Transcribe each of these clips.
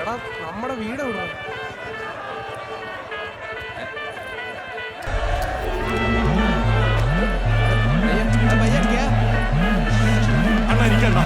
എടാ നമ്മുടെ വീട് എവിടെ? അണ്ണാ ഇരിക്കണ്ട.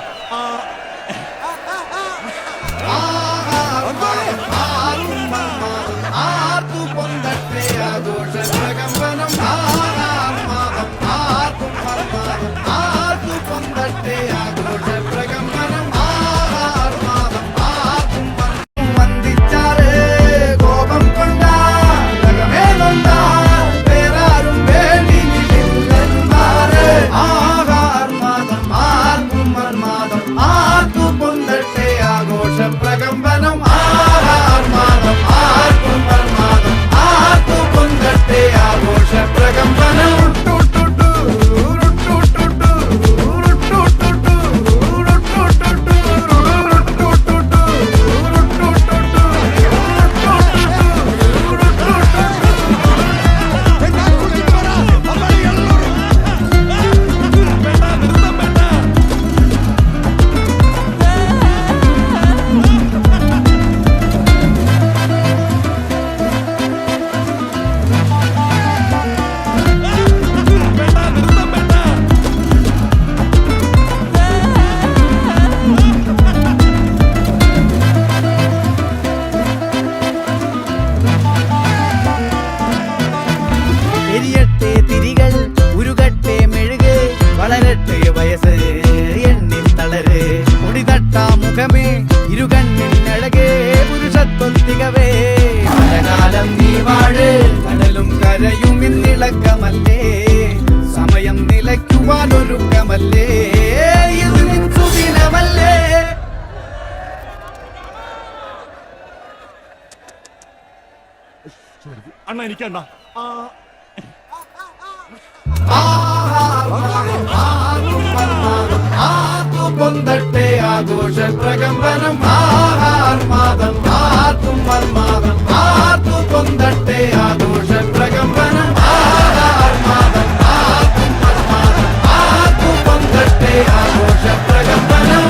കടലും കരയും ഇന്നിളക്കമല്ലേ, സമയം നിലയ്ക്കുവാനൊരുക്കമല്ലേ, ഇത് നിൻസുദിനമല്ലേ. അണ്ണ എനിക്കണ്ട. പൊന്തട്ടെ ആഘോഷ പ്രകമ്പനം, ആർമാദം ആർക്കും മർമാദം, ആർക്കു പൊന്തട്ടെ ആഘോഷ പ്രകമ്പനം, ആർമാദം ആർക്കും മർമാദം, ആർക്കു പൊന്തട്ടെ ആഘോഷ പ്രകമ്പനം.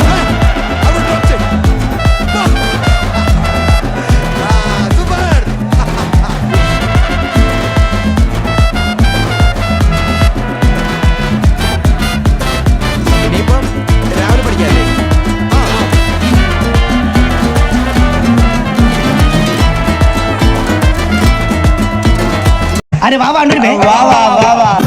अरे वाह वाह वाह वाह वाह